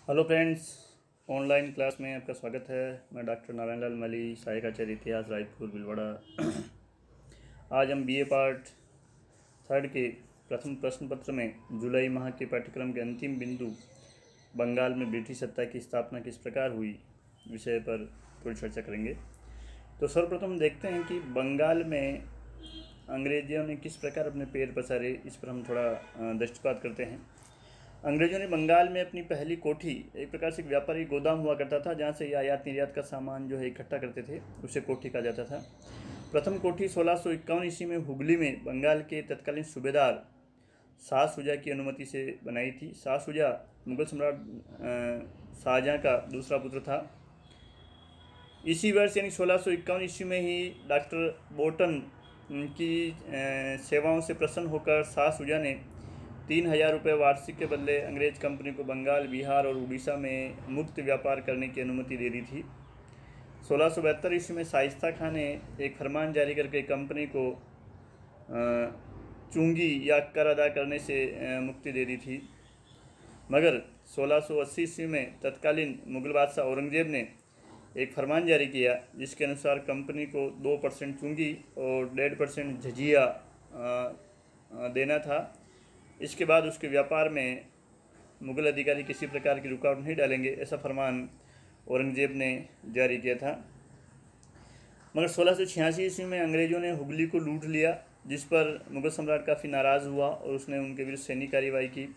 Hello friends, online class में आपका स्वागत है। मैं डॉक्टर नारायण लाल मली, सहायक आचार्य इतिहास, रायपुर भिलवाड़ा। आज हम बीए पार्ट 3 के प्रथम प्रश्न पत्र में जुलाई माह के पाठ्यक्रम के अंतिम बिंदु बंगाल में ब्रिटिश सत्ता की स्थापना किस प्रकार हुई विषय पर थोड़ी चर्चा करेंगे। तो सर्वप्रथम देखते हैं कि बंगाल में अंग्रेज़ों ने किस प्रकार अपने पैर पसारे, इस पर हम थोड़ा दृष्टिपात करते हैं। अंग्रेजों ने बंगाल में अपनी पहली कोठी, एक प्रकार से व्यापारी गोदाम हुआ करता था जहाँ से आयात निर्यात का सामान जो है इकट्ठा करते थे, उसे कोठी कहा जाता था। प्रथम कोठी 1651 ईस्वी में हुगली में बंगाल के तत्कालीन सूबेदार शाह शुजा की अनुमति से बनाई थी। शाह शुजा मुगल सम्राट शाहजहाँ का दूसरा पुत्र था। इसी वर्ष यानी 1651 ईस्वी में ही डॉक्टर बोटन की सेवाओं से प्रसन्न होकर शाह शुजा ने 3000 रुपये वार्षिक के बदले अंग्रेज कंपनी को बंगाल, बिहार और उड़ीसा में मुक्त व्यापार करने की अनुमति दे दी थी। 1672 ईस्वी में शाइस्ता खां ने एक फरमान जारी करके कंपनी को चुंगी या कर अदा करने से मुक्ति दे दी थी। मगर 1680 ईस्वी में तत्कालीन मुगल बादशाह औरंगजेब ने एक फरमान जारी किया जिसके अनुसार कंपनी को 2% चुंगी और 1.5% झझिया देना था। इसके बाद उसके व्यापार में मुगल अधिकारी किसी प्रकार की रुकावट नहीं डालेंगे, ऐसा फरमान औरंगजेब ने जारी किया था। मगर 1686 ईस्वी में अंग्रेज़ों ने हुगली को लूट लिया, जिस पर मुगल सम्राट काफ़ी नाराज़ हुआ और उसने उनके विरुद्ध सैनिक कार्रवाई की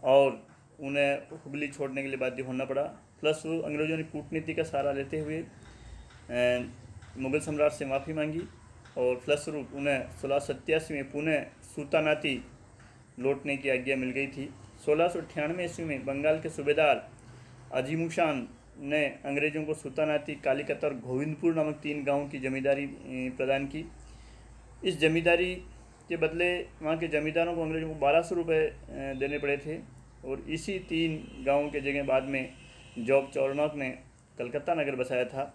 और उन्हें हुगली छोड़ने के लिए बाध्य होना पड़ा। प्लस अंग्रेज़ों ने कूटनीति का सहारा लेते हुए मुगल सम्राट से माफ़ी मांगी और फलस्वरूप उन्हें 1687 में पुनः सुल्तानाती लौटने की आज्ञा मिल गई थी। 1698 ईस्वी में बंगाल के सूबेदार अजीमुशान ने अंग्रेज़ों को सुल्तानाती, कालीकत और गोविंदपुर नामक 3 गांवों की जमींदारी प्रदान की। इस जमींदारी के बदले वहां के जमींदारों को अंग्रेज़ों को 1200 रुपये देने पड़े थे और इसी 3 गांवों के जगह बाद में जॉब चौरनॉक ने कलकत्ता नगर बसाया था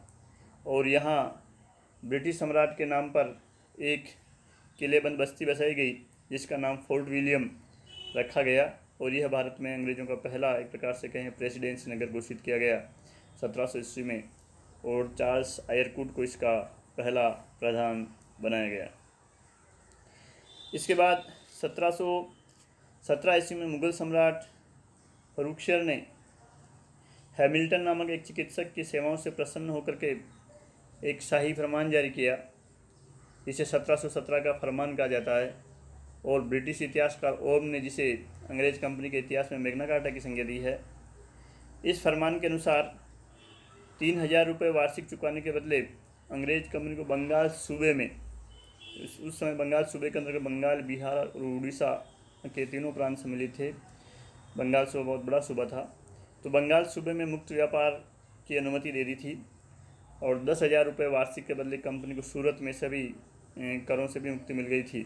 और यहाँ ब्रिटिश सम्राट के नाम पर एक किलेबंद बस्ती बसाई गई जिसका नाम फोर्ट विलियम रखा गया और यह भारत में अंग्रेज़ों का पहला, एक प्रकार से कहें, प्रेसिडेंसी नगर घोषित किया गया 1700 ईस्वी में और चार्ल्स आयरकुट को इसका पहला प्रधान बनाया गया। इसके बाद 1717 ईस्वी में मुगल सम्राट फर्रुखशर ने हैमिल्टन नामक एक चिकित्सक की सेवाओं से प्रसन्न होकर के एक शाही फरमान जारी किया। इसे 1717 का फरमान कहा जाता है और ब्रिटिश इतिहासकार ओम ने जिसे अंग्रेज कंपनी के इतिहास में मैग्ना कार्टा की संज्ञा दी है। इस फरमान के अनुसार 3000 रुपये वार्षिक चुकाने के बदले अंग्रेज कंपनी को बंगाल सूबे में, उस समय बंगाल सूबे के अंतर्गत बंगाल, बिहार और उड़ीसा के तीनों प्रांत सम्मिलित थे। बंगाल सूबा बहुत बड़ा सूबा था, तो बंगाल सूबे में मुक्त व्यापार की अनुमति दे दी थी और 10,000 रुपये वार्षिक के बदले कंपनी को सूरत में सभी करों से भी मुक्ति मिल गई थी।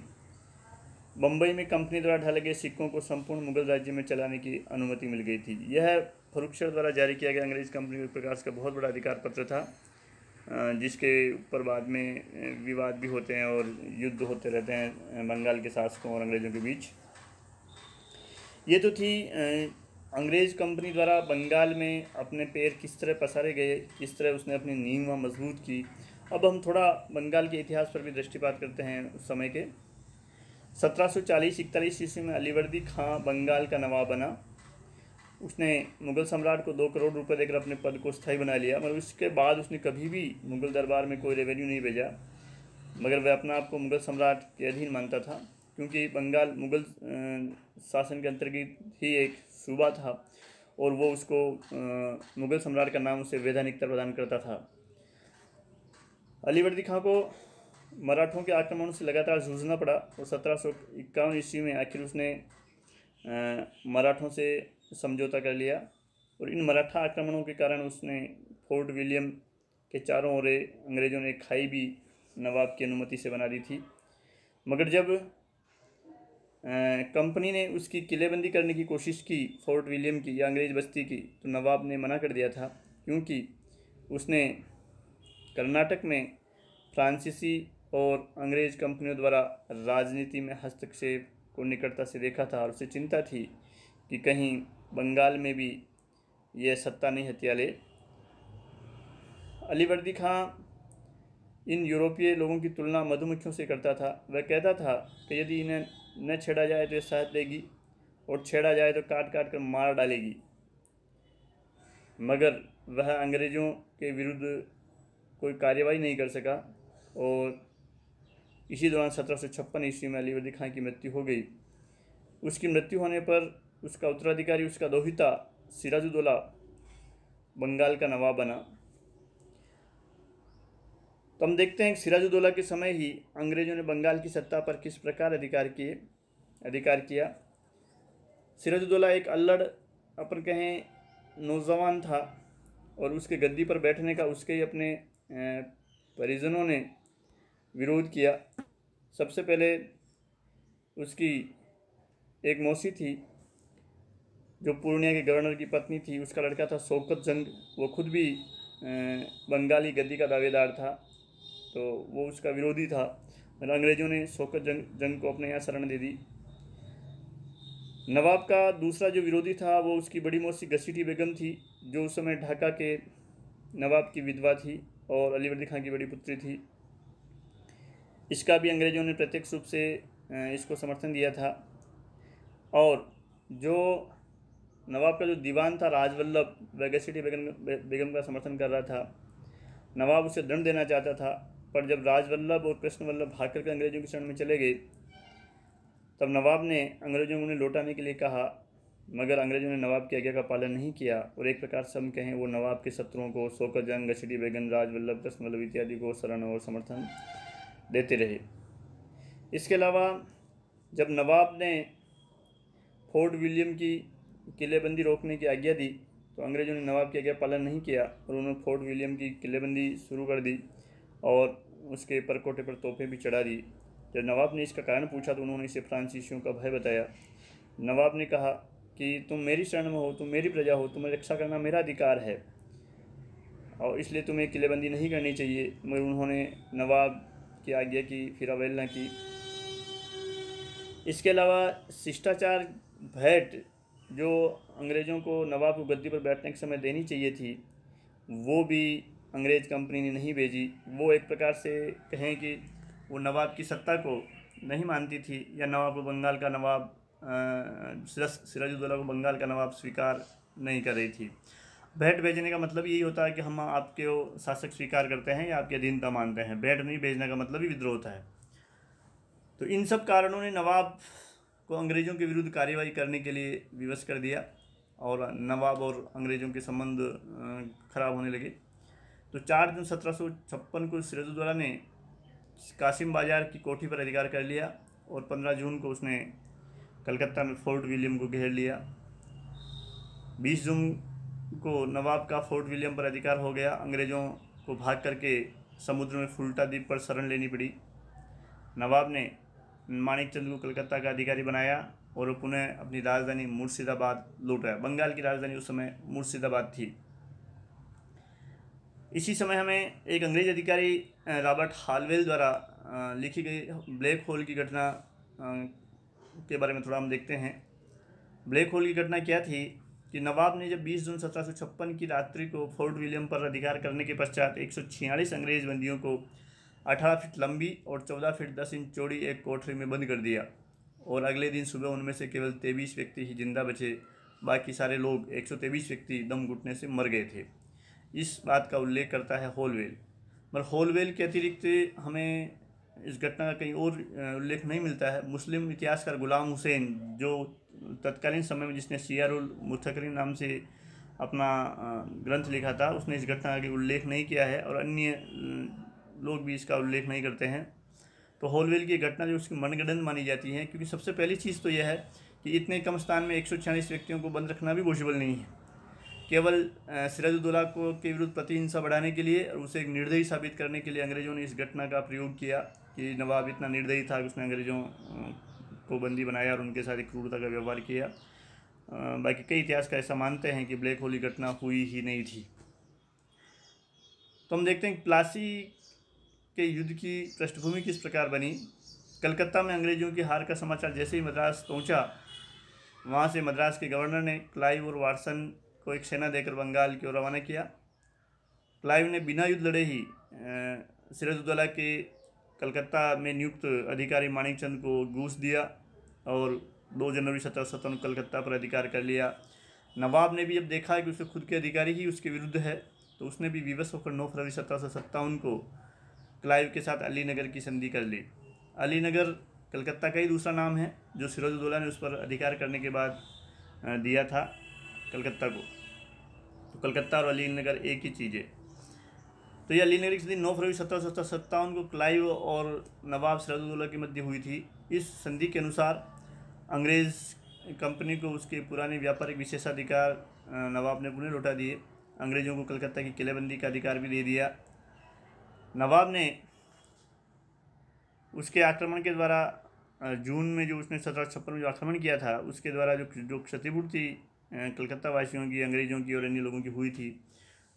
बम्बई में कंपनी द्वारा ढाले गए सिक्कों को संपूर्ण मुगल राज्य में चलाने की अनुमति मिल गई थी। यह फर्रुखशर द्वारा जारी किया गया अंग्रेज कंपनी के प्रकार का बहुत बड़ा अधिकार पत्र था, जिसके ऊपर बाद में विवाद भी होते हैं और युद्ध होते रहते हैं बंगाल के शासकों और अंग्रेज़ों के बीच। ये तो थी अंग्रेज कंपनी द्वारा बंगाल में अपने पैर किस तरह पसारे गए, किस तरह उसने अपनी नींव मजबूत की। अब हम थोड़ा बंगाल के इतिहास पर भी दृष्टिपात करते हैं उस समय के। 1740-41 ईस्वी में अलीवर्दी खां बंगाल का नवाब बना। उसने मुगल सम्राट को 2 करोड़ रुपए देकर अपने पद को स्थायी बना लिया, मगर उसके बाद उसने कभी भी मुगल दरबार में कोई रेवेन्यू नहीं भेजा, मगर वह अपना आप को मुगल सम्राट के अधीन मानता था क्योंकि बंगाल मुगल शासन के अंतर्गत ही एक सूबा था और वो उसको मुगल सम्राट का नाम उसे वैधानिकता प्रदान करता था। अलीवर्दी खां को मराठों के आक्रमण से लगातार जूझना पड़ा और 1751 ईस्वी में आखिर उसने मराठों से समझौता कर लिया और इन मराठा आक्रमणों के कारण उसने फोर्ट विलियम के चारों ओर अंग्रेज़ों ने खाई भी नवाब की अनुमति से बना दी थी। मगर जब कंपनी ने उसकी किलेबंदी करने की कोशिश की फोर्ट विलियम की या अंग्रेज़ बस्ती की, तो नवाब ने मना कर दिया था क्योंकि उसने कर्नाटक में फ्रांसीसी और अंग्रेज़ कंपनियों द्वारा राजनीति में हस्तक्षेप को निकटता से देखा था और उसे चिंता थी कि कहीं बंगाल में भी ये सत्ता नहीं हथिया ले। अलीवर्दी खां इन यूरोपीय लोगों की तुलना मधुमक्खियों से करता था। वह कहता था कि यदि इन्हें न छेड़ा जाए तो ये शहद देगी और छेड़ा जाए तो काट काट कर मार डालेगी। मगर वह अंग्रेज़ों के विरुद्ध कोई कार्रवाई नहीं कर सका और इसी दौरान 1756 ईस्वी में अलीवर्दी खां की मृत्यु हो गई। उसकी मृत्यु होने पर उसका उत्तराधिकारी उसका दोहिता सिराजुद्दौला बंगाल का नवाब बना। तो हम देखते हैं कि सिराजुद्दौला के समय ही अंग्रेज़ों ने बंगाल की सत्ता पर किस प्रकार अधिकार किया। सिराजुद्दौला एक अल्लड़ अपन कहें नौजवान था और उसके गद्दी पर बैठने का उसके ही अपने परिजनों ने विरोध किया। सबसे पहले उसकी एक मौसी थी जो पूर्णिया के गवर्नर की पत्नी थी, उसका लड़का था शौकत जंग, वो खुद भी बंगाली गद्दी का दावेदार था, तो वो उसका विरोधी था। और अंग्रेज़ों ने शौकत जंग को अपने यहाँ शरण दे दी। नवाब का दूसरा जो विरोधी था वो उसकी बड़ी मौसी घसीटी बेगम थी, जो उस समय ढाका के नवाब की विधवा थी और अलीवर्दी खां की बड़ी पुत्री थी। इसका भी अंग्रेज़ों ने प्रत्यक्ष रूप से इसको समर्थन दिया था। और जो नवाब का जो दीवान था राजवल्लभ, वह घसीटी बेगम का समर्थन कर रहा था। नवाब उसे दंड देना चाहता था, पर जब राजवल्लभ और कृष्णवल्लभ भाग कर अंग्रेज़ों की शरण में चले गए तब नवाब ने अंग्रेज़ों को उन्हें लौटाने के लिए कहा, मगर अंग्रेज़ों ने नवाब की आज्ञा का पालन नहीं किया और एक प्रकार से हम कहें वो नवाब के शत्रुओं को शौकत जंग, घसीटी बेगम, राजवल्लभ, कृष्णवल्लभ इत्यादि को शरण और समर्थन देते रहे। इसके अलावा जब नवाब ने फोर्ट विलियम की किलेबंदी रोकने की आज्ञा दी तो अंग्रेज़ों ने नवाब की आज्ञा पालन नहीं किया और उन्होंने फोर्ट विलियम की किलेबंदी शुरू कर दी और उसके परकोटे पर तोपें भी चढ़ा दी। जब नवाब ने इसका कारण पूछा तो उन्होंने इसे फ्रांसीसियों का भय बताया। नवाब ने कहा कि तुम मेरी शरण में हो, तुम मेरी प्रजा हो, तुम्हें रक्षा करना मेरा अधिकार है और इसलिए तुम्हें किलेबंदी नहीं करनी चाहिए। मगर उन्होंने नवाब की आज्ञा की, फिर अवहेलना की। इसके अलावा शिष्टाचार भेंट जो अंग्रेज़ों को नवाब को गद्दी पर बैठने के समय देनी चाहिए थी, वो भी अंग्रेज़ कंपनी ने नहीं भेजी। वो एक प्रकार से कहें कि वो नवाब की सत्ता को नहीं मानती थी या नवाब को बंगाल का नवाब सिराजुद्दौला को बंगाल का नवाब स्वीकार नहीं कर रही थी। भेंट भेजने का मतलब यही होता है कि हम आपके शासक स्वीकार करते हैं या आपकी अधीनता मानते हैं। भेंट नहीं भेजने का मतलब ही विद्रोह होता है। तो इन सब कारणों ने नवाब को अंग्रेज़ों के विरुद्ध कार्रवाई करने के लिए विवश कर दिया और नवाब और अंग्रेज़ों के संबंध खराब होने लगे। तो 4 जून 1756 को सिराजुद्दौला ने कासिम बाजार की कोठी पर अधिकार कर लिया और 15 जून को उसने कलकत्ता में फोर्ट विलियम को घेर लिया। 20 जून को नवाब का फोर्ट विलियम पर अधिकार हो गया। अंग्रेज़ों को भाग करके समुद्र में फुल्टा द्वीप पर शरण लेनी पड़ी। नवाब ने माणिकचंद को कलकत्ता का अधिकारी बनाया और पुनः अपनी राजधानी मुर्शिदाबाद लौटाया। बंगाल की राजधानी उस समय मुर्शिदाबाद थी। इसी समय हमें एक अंग्रेज अधिकारी रॉबर्ट हालवेल द्वारा लिखी गई ब्लैक होल की घटना के बारे में थोड़ा हम देखते हैं। ब्लैक होल की घटना क्या थी कि नवाब ने जब 20 जून 1756 की रात्रि को फोर्ट विलियम पर अधिकार करने के पश्चात 146 अंग्रेज बंदियों को 18 फीट लंबी और 14 फीट 10 इंच चौड़ी एक कोठरी में बंद कर दिया और अगले दिन सुबह उनमें से केवल 23 व्यक्ति ही जिंदा बचे। बाकी सारे लोग 123 व्यक्ति दम घुटने से मर गए थे। इस बात का उल्लेख करता है होलवेल। मगर होलवेल के अतिरिक्त हमें इस घटना का कहीं और उल्लेख नहीं मिलता है। मुस्लिम इतिहासकार गुलाम हुसैन, जो तत्कालीन समय में जिसने सियारुल मुतकरीन नाम से अपना ग्रंथ लिखा था, उसने इस घटना का उल्लेख नहीं किया है और अन्य लोग भी इसका उल्लेख नहीं करते हैं। तो होलवेल की घटना जो उसकी मनगढ़ंत मानी जाती है, क्योंकि सबसे पहली चीज़ तो यह है कि इतने कम स्थान में 146 व्यक्तियों को बंद रखना भी पॉसिबल नहीं है। केवल सिराजुद्दौला को के विरुद्ध प्रतिहिंसा बढ़ाने के लिए और उसे एक निर्दयी साबित करने के लिए अंग्रेज़ों ने इस घटना का प्रयोग किया कि नवाब इतना निर्दयी था कि उसने अंग्रेज़ों को बंदी बनाया और उनके साथ एक क्रूरता का व्यवहार किया। बाकी कई इतिहासकार ऐसा मानते हैं कि ब्लैक होल की घटना हुई ही नहीं थी। तो हम देखते हैं प्लासी के युद्ध की पृष्ठभूमि किस प्रकार बनी। कलकत्ता में अंग्रेज़ों की हार का समाचार जैसे ही मद्रास पहुंचा, वहां से मद्रास के गवर्नर ने क्लाइव और वाटसन को एक सेना देकर बंगाल की ओर रवाना किया। क्लाइव ने बिना युद्ध लड़े ही सिराजुद्दौला के कलकत्ता में नियुक्त अधिकारी माणिकचंद को घूस दिया और 2 जनवरी 1757 कलकत्ता पर अधिकार कर लिया। नवाब ने भी अब देखा कि उसके खुद के अधिकारी ही उसके विरुद्ध है, तो उसने भी विवश होकर 9 फरवरी 1757 को क्लाइव के साथ अलीनगर की संधि कर ली। अलीनगर कलकत्ता का ही दूसरा नाम है जो सिराजुद्दौला ने उस पर अधिकार करने के बाद दिया था कलकत्ता को। तो कलकत्ता और अलीनगर एक ही चीज़ है। तो ये अलीनगर की संधि 9 फरवरी 1757 को क्लाइव और नवाब सिराजुद्दौला के मध्य हुई थी। इस संधि के अनुसार अंग्रेज़ कंपनी को उसके पुराने व्यापारिक विशेषाधिकार नवाब ने पुनः लौटा दिए। अंग्रेज़ों को कलकत्ता की किलेबंदी का अधिकार भी दे दिया। नवाब ने उसके आक्रमण के द्वारा जून में जो उसने 1756 में जो आक्रमण किया था उसके द्वारा जो क्षतिपूर्ति कलकत्ता वासियों की, अंग्रेज़ों की और अन्य लोगों की हुई थी,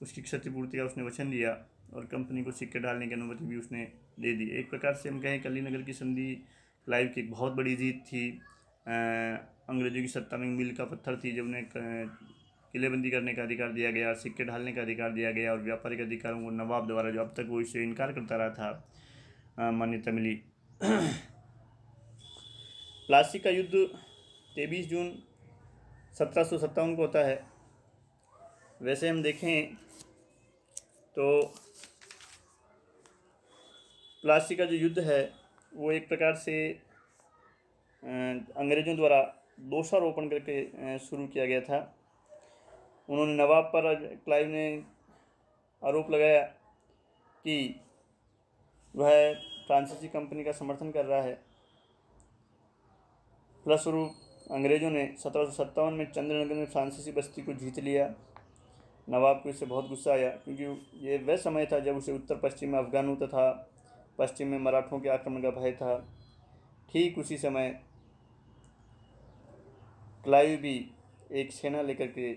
उसकी क्षतिपूर्ति का उसने वचन दिया और कंपनी को सिक्के डालने की अनुमति भी उसने दे दी। एक प्रकार से हम कहें अलीनगर की संधि क्लाइव की एक बहुत बड़ी जीत थी। अंग्रेज़ों की सत्ता में मील का पत्थर थी जब उन्हें किलेबंदी करने का अधिकार दिया गया, सिक्के ढालने का अधिकार दिया गया और व्यापारिक अधिकारों को नवाब द्वारा जो अब तक वो इससे इनकार करता रहा था मान्यता मिली। प्लासी का युद्ध 23 जून 1757 को होता है। वैसे हम देखें तो प्लासी का जो युद्ध है वो एक प्रकार से अंग्रेज़ों द्वारा दोषारोपण करके शुरू किया गया था। उन्होंने नवाब पर, क्लाइव ने आरोप लगाया कि वह फ्रांसीसी कंपनी का समर्थन कर रहा है। फलस्वरूप अंग्रेज़ों ने 1757 में चंद्रनगर में फ्रांसीसी बस्ती को जीत लिया। नवाब को इससे बहुत गुस्सा आया क्योंकि ये वह समय था जब उसे उत्तर पश्चिम में अफगानों तथा पश्चिम में मराठों के आक्रमण का भय था। ठीक उसी समय क्लाइव भी एक सेना लेकर के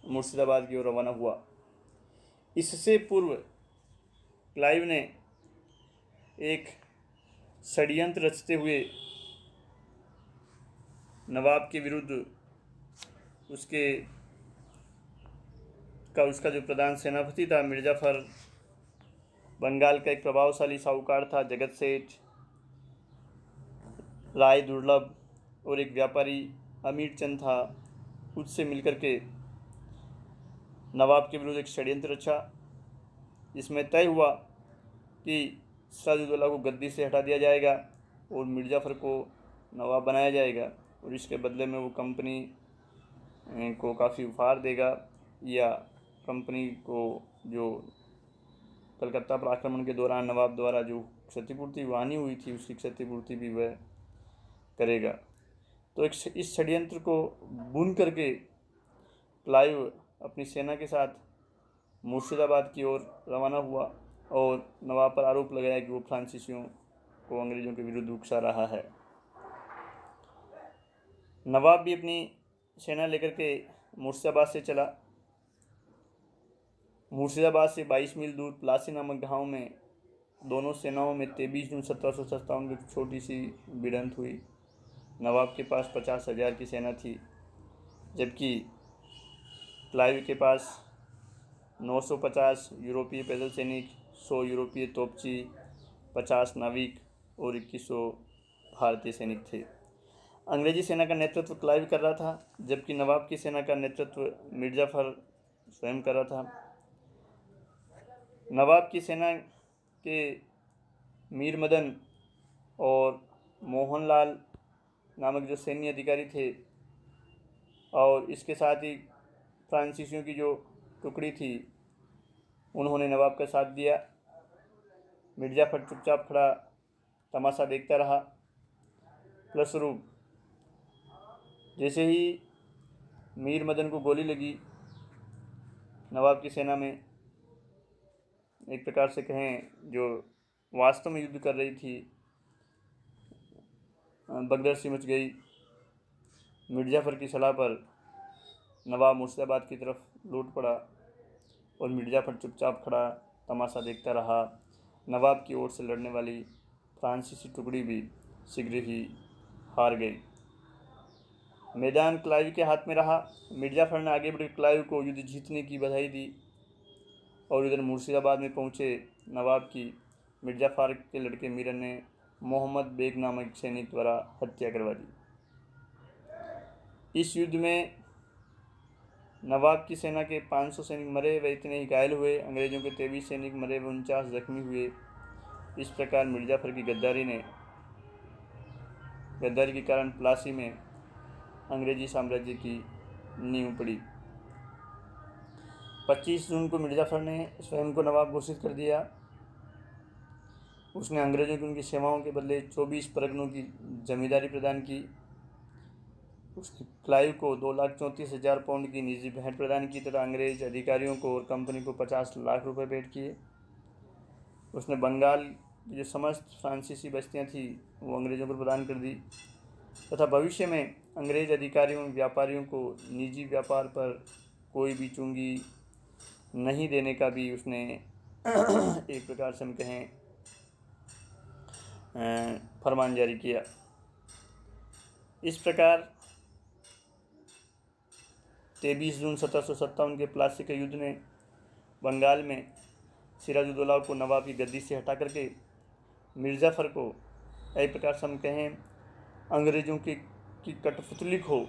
मुर्शिदाबाद की ओर रवाना हुआ। इससे पूर्व क्लाइव ने एक षड्यंत्र रचते हुए नवाब के विरुद्ध उसका जो प्रधान सेनापति था मिर्जाफर, बंगाल का एक प्रभावशाली साहूकार था जगत सेठ, राय दुर्लभ और एक व्यापारी अमीर चंद था, उससे मिलकर के नवाब के विरुद्ध एक षड्यंत्र रचा। इसमें तय हुआ कि सिराजुद्दौला को गद्दी से हटा दिया जाएगा और मिर्जाफर को नवाब बनाया जाएगा और इसके बदले में वो कंपनी को काफ़ी उपहार देगा या कंपनी को जो कलकत्ता पर आक्रमण के दौरान नवाब द्वारा जो क्षतिपूर्ति हानि हुई थी उसकी क्षतिपूर्ति भी वह करेगा। तो इस षड्यंत्र को बुन करके क्लाइव अपनी सेना के साथ मुर्शिदाबाद की ओर रवाना हुआ और नवाब पर आरोप लगाया कि वो फ्रांसीसियों को अंग्रेज़ों के विरुद्ध उकसा रहा है। नवाब भी अपनी सेना लेकर के मुर्शिदाबाद से चला। मुर्शिदाबाद से 22 मील दूर प्लासी नामक गांव में दोनों सेनाओं में 23 जून 1757 को छोटी सी भिड़ंत हुई। नवाब के पास 50,000 की सेना थी जबकि क्लाइव के पास 950 यूरोपीय पैदल सैनिक, 100 यूरोपीय तोपची, 50 नाविक और 2100 भारतीय सैनिक थे। अंग्रेजी सेना का नेतृत्व क्लाइव कर रहा था जबकि नवाब की सेना का नेतृत्व मिर्जाफर स्वयं कर रहा था। नवाब की सेना के मीर मदन और मोहनलाल नामक जो सैन्य अधिकारी थे और इसके साथ ही फ्रांसीसियों की जो टुकड़ी थी उन्होंने नवाब का साथ दिया। मिर्जाफर चुपचाप खड़ा तमाशा देखता रहा। फलस्वरूप जैसे ही मीर मदन को गोली लगी नवाब की सेना में, एक प्रकार से कहें जो वास्तव में युद्ध कर रही थी, भगदड़ सी मच गई। मिर्जाफर की सलाह पर नवाब मुर्शिदाबाद की तरफ लौट पड़ा और मिर्जाफर चुपचाप खड़ा तमाशा देखता रहा। नवाब की ओर से लड़ने वाली फ्रांसीसी टुकड़ी भी शीघ्र ही हार गई। मैदान क्लाइव के हाथ में रहा। मिर्जाफर ने आगे बढ़कर क्लाइव को युद्ध जीतने की बधाई दी और इधर मुर्शिदाबाद में पहुंचे नवाब की मिर्जाफर के लड़के मीरन ने मोहम्मद बेग नामक सैनिक द्वारा हत्या करवा दी। इस युद्ध में नवाब की सेना के 500 सैनिक मरे व इतने ही घायल हुए। अंग्रेजों के 23 सैनिक मरे व 49 जख्मी हुए। इस प्रकार मिर्जाफर की गद्दारी के कारण प्लासी में अंग्रेजी साम्राज्य की नींव पड़ी। 25 जून को मिर्जाफर ने स्वयं को नवाब घोषित कर दिया। उसने अंग्रेजों की उनकी सेवाओं के बदले 24 परगनों की जमींदारी प्रदान की। उसने क्लाइव को 2,34,000 पाउंड की निजी भेंट प्रदान की तथा अंग्रेज अधिकारियों को और कंपनी को 50 लाख रुपए भेंट किए। उसने बंगाल की जो समस्त फ्रांसीसी बस्तियां थी वो अंग्रेजों को प्रदान कर दी तथा भविष्य में अंग्रेज अधिकारियों व्यापारियों को निजी व्यापार पर कोई भी चुंगी नहीं देने का भी उसने एक प्रकार से हम कहें फरमान जारी किया। इस प्रकार 23 जून 1757 के प्लासी के युद्ध ने बंगाल में सिराजुद्दौला को नवाब की गद्दी से हटा करके मिर्जाफर को एक प्रकार से हम कहें अंग्रेजों की कठपुतली को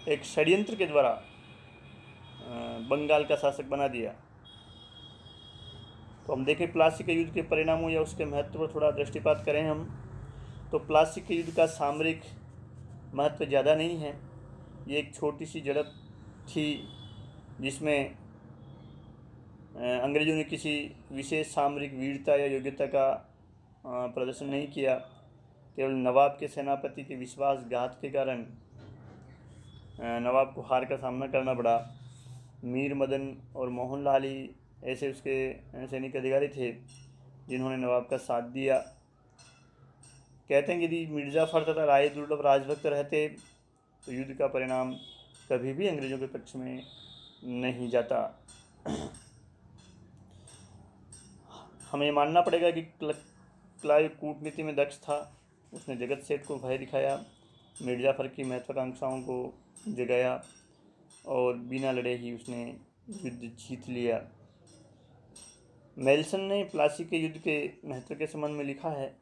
एक षड्यंत्र के द्वारा बंगाल का शासक बना दिया। तो हम देखें प्लासी के युद्ध के परिणामों या उसके महत्व पर थोड़ा दृष्टिपात करें हम, तो प्लासी के युद्ध का सामरिक महत्व ज़्यादा नहीं है। ये एक छोटी सी झड़प थी जिसमें अंग्रेजों ने किसी विशेष सामरिक वीरता या योग्यता का प्रदर्शन नहीं किया। केवल नवाब के सेनापति के विश्वासघात के कारण नवाब को हार का सामना करना पड़ा। मीर मदन और मोहनलाल ही ऐसे उसके सैनिक अधिकारी थे जिन्होंने नवाब का साथ दिया। कहते हैं कि यदि मिर्जाफर तथा राय दुर्लभ राजभक्त रहते तो युद्ध का परिणाम कभी भी अंग्रेजों के पक्ष में नहीं जाता। हमें मानना पड़ेगा कि क्लाइव कूटनीति में दक्ष था। उसने जगत सेठ को भय दिखाया, मिर्जाफर की महत्वाकांक्षाओं को जगाया और बिना लड़े ही उसने युद्ध जीत लिया। मेल्सन ने प्लासी के युद्ध के महत्व के संबंध में लिखा है,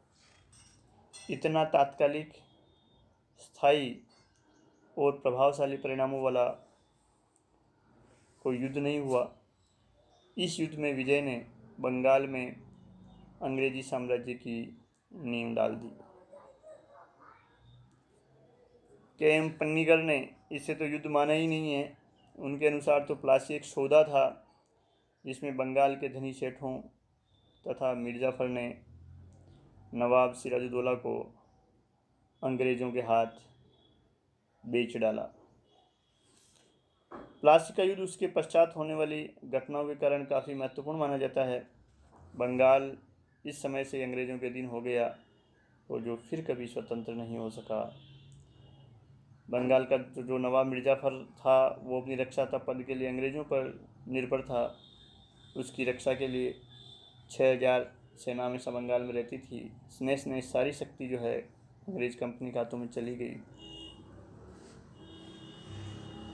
इतना तात्कालिक, स्थायी और प्रभावशाली परिणामों वाला कोई युद्ध नहीं हुआ। इस युद्ध में विजय ने बंगाल में अंग्रेजी साम्राज्य की नींव डाल दी। के.एम. पन्नीगर ने इसे तो युद्ध माना ही नहीं है। उनके अनुसार तो प्लासी एक सौदा था जिसमें बंगाल के धनी सेठों तथा मिर्जाफर ने नवाब सिराजुद्दौला को अंग्रेज़ों के हाथ बेच डाला। प्लासी का युद्ध उसके पश्चात होने वाली घटनाओं के कारण काफ़ी महत्वपूर्ण माना जाता है। बंगाल इस समय से अंग्रेज़ों के अधीन हो गया और जो फिर कभी स्वतंत्र नहीं हो सका। बंगाल का जो नवाब मिर्जाफर था वो अपनी रक्षा पद के लिए अंग्रेज़ों पर निर्भर था। उसकी रक्षा के लिए 6,000 सेना हमेशा बंगाल में रहती थी। स्नेह सारी शक्ति जो है अंग्रेज कंपनी के हाथों में चली गई।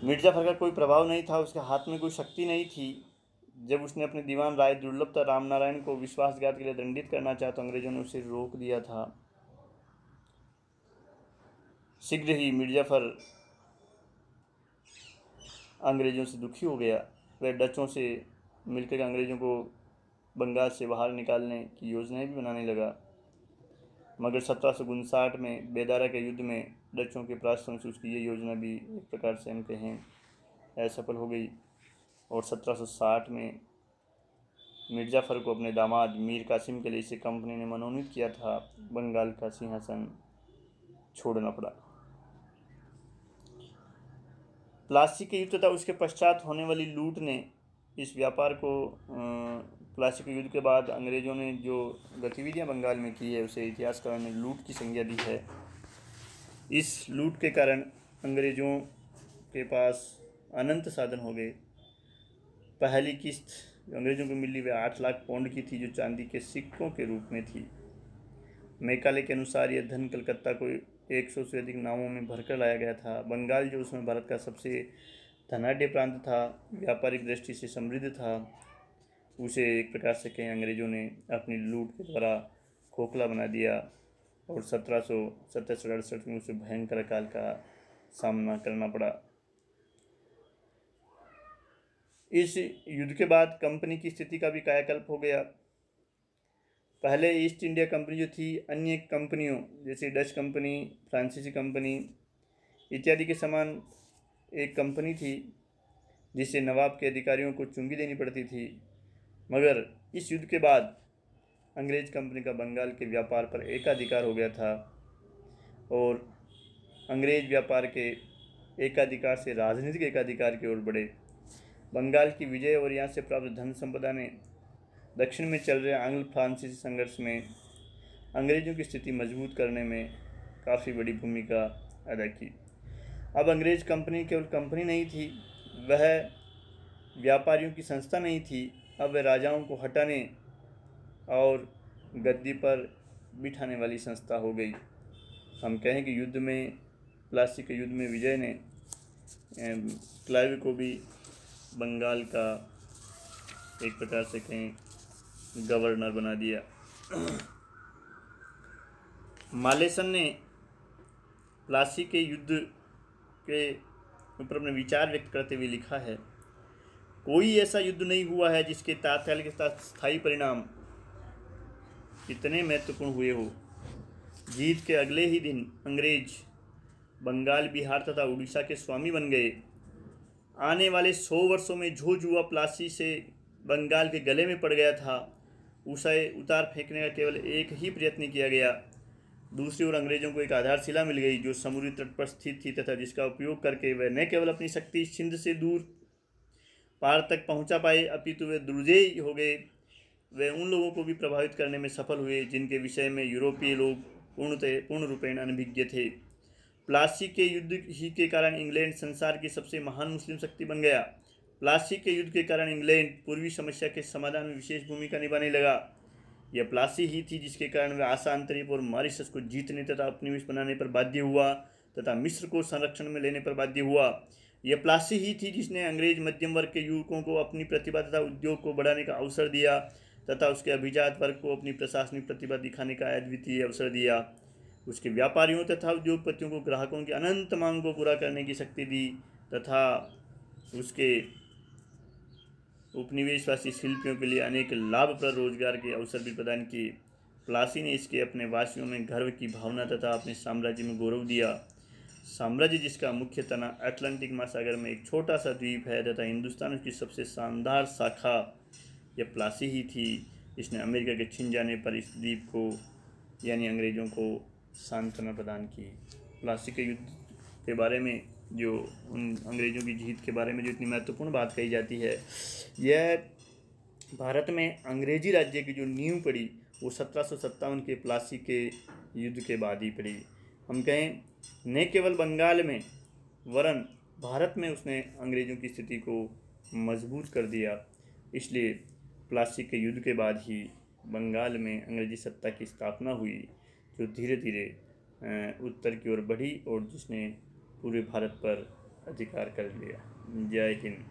मिर्जाफर का कोई प्रभाव नहीं था, उसके हाथ में कोई शक्ति नहीं थी। जब उसने अपने दीवान राय दुर्लभ रामनारायण को विश्वासघात के लिए दंडित करना चाहा तो अंग्रेजों ने उसे रोक दिया था। शीघ्र ही मिर्जाफर अंग्रेजों से दुखी हो गया। वह डचों से मिलकर अंग्रेजों को बंगाल से बाहर निकालने की योजनाएं भी बनाने लगा। मगर 1759 में बेदारा के युद्ध में डचों के परास्तों से उसकी ये योजना भी एक प्रकार से हम कहें असफल हो गई और 1760 में मिर्जाफर को अपने दामाद मीर कासिम के लिए इसे कंपनी ने मनोनीत किया था। बंगाल का सिंहासन छोड़ना पड़ा। प्लासी के युद्ध तथा उसके पश्चात होने वाली लूट ने इस व्यापार को प्लासी के युद्ध के बाद अंग्रेज़ों ने जो गतिविधियां बंगाल में की है उसे इतिहासकारों ने लूट की संज्ञा दी है। इस लूट के कारण अंग्रेज़ों के पास अनंत साधन हो गए। पहली किस्त जो अंग्रेज़ों को मिली वह 8 लाख पाउंड की थी जो चांदी के सिक्कों के रूप में थी। मैकाले के अनुसार यह धन कलकत्ता को 100 से अधिक नावों में भरकर लाया गया था। बंगाल जो उसमें भारत का सबसे धनाढ्य प्रांत था, व्यापारिक दृष्टि से समृद्ध था, उसे एक प्रकार से कहीं अंग्रेज़ों ने अपनी लूट के द्वारा खोखला बना दिया और 1767-68 में उसे भयंकर अकाल का सामना करना पड़ा। इस युद्ध के बाद कंपनी की स्थिति का भी कायाकल्प हो गया। पहले ईस्ट इंडिया कंपनी जो थी अन्य कंपनियों जैसे डच कंपनी, फ्रांसीसी कंपनी इत्यादि के समान एक कंपनी थी जिसे नवाब के अधिकारियों को चुंगी देनी पड़ती थी। मगर इस युद्ध के बाद अंग्रेज कंपनी का बंगाल के व्यापार पर एकाधिकार हो गया था और अंग्रेज व्यापार के एकाधिकार से राजनीतिक एकाधिकार की ओर बढ़े। बंगाल की विजय और यहाँ से प्राप्त धन संपदा ने दक्षिण में चल रहे आंग्ल फ्रांसीसी संघर्ष में अंग्रेजों की स्थिति मजबूत करने में काफ़ी बड़ी भूमिका अदा की। अब अंग्रेज कंपनी केवल कंपनी नहीं थी, वह व्यापारियों की संस्था नहीं थी, अब वह राजाओं को हटाने और गद्दी पर बिठाने वाली संस्था हो गई। हम कहें कि युद्ध में, प्लासी के युद्ध में विजय ने क्लाइव को भी बंगाल का एक प्रकार से कहें गवर्नर बना दिया। मालेसन ने प्लासी के युद्ध के ऊपर अपने विचार व्यक्त करते हुए लिखा है, कोई ऐसा युद्ध नहीं हुआ है जिसके तात्कालिक स्थायी परिणाम इतने महत्वपूर्ण हुए हो। जीत के अगले ही दिन अंग्रेज बंगाल, बिहार तथा उड़ीसा के स्वामी बन गए। आने वाले 100 वर्षों में जो जुआ प्लासी से बंगाल के गले में पड़ गया था, उसे उतार फेंकने का केवल एक ही प्रयत्न किया गया। दूसरी ओर अंग्रेजों को एक आधारशिला मिल गई जो समुद्री तट पर स्थित थी तथा जिसका उपयोग करके वे न केवल अपनी शक्ति सिंध से दूर पार तक पहुंचा पाए, अपितु वे दुर्जेय हो गए। वे उन लोगों को भी प्रभावित करने में सफल हुए जिनके विषय में यूरोपीय लोग पूर्ण रूपेण अनभिज्ञ थे। प्लासी के युद्ध ही के कारण इंग्लैंड संसार की सबसे महान मुस्लिम शक्ति बन गया। प्लासी के युद्ध के कारण इंग्लैंड पूर्वी समस्या के समाधान में विशेष भूमिका निभाने लगा। यह प्लासी ही थी जिसके कारण वह आसांतरीप और मॉरिशस को जीतने तथा उपनिवेश बनाने पर बाध्य हुआ तथा मिस्र को संरक्षण में लेने पर बाध्य हुआ। यह प्लासी ही थी जिसने अंग्रेज मध्यम वर्ग के युवकों को अपनी प्रतिभा तथा उद्योग को बढ़ाने का अवसर दिया तथा उसके अभिजात वर्ग को अपनी प्रशासनिक प्रतिभा दिखाने का अद्वितीय अवसर दिया। उसके व्यापारियों तथा उद्योगपतियों को ग्राहकों की अनंत मांग को पूरा करने की शक्ति दी तथा उसके उपनिवेशवासी शिल्पियों के लिए अनेक लाभप्रद रोजगार के अवसर भी प्रदान किए। प्लासी ने इसके अपने वासियों में गर्व की भावना तथा अपने साम्राज्य में गौरव दिया। साम्राज्य जिसका मुख्य तना अटलांटिक महासागर में एक छोटा सा द्वीप है तथा हिंदुस्तान की सबसे शानदार शाखा यह प्लासी ही थी जिसने अमेरिका के छिन जाने पर इस द्वीप को यानी अंग्रेज़ों को सांत्वना प्रदान की। प्लासी के युद्ध के बारे में जो उन अंग्रेज़ों की जीत के बारे में जो इतनी महत्वपूर्ण बात कही जाती है, यह भारत में अंग्रेजी राज्य की जो नींव पड़ी वो 1757 के प्लासी के युद्ध के बाद ही पड़ी। हम कहें न केवल बंगाल में वरन भारत में उसने अंग्रेज़ों की स्थिति को मजबूत कर दिया। इसलिए प्लासी के युद्ध के बाद ही बंगाल में अंग्रेजी सत्ता की स्थापना हुई जो धीरे धीरे उत्तर की ओर बढ़ी और जिसने पूरे भारत पर अधिकार कर लिया। जय हिंद।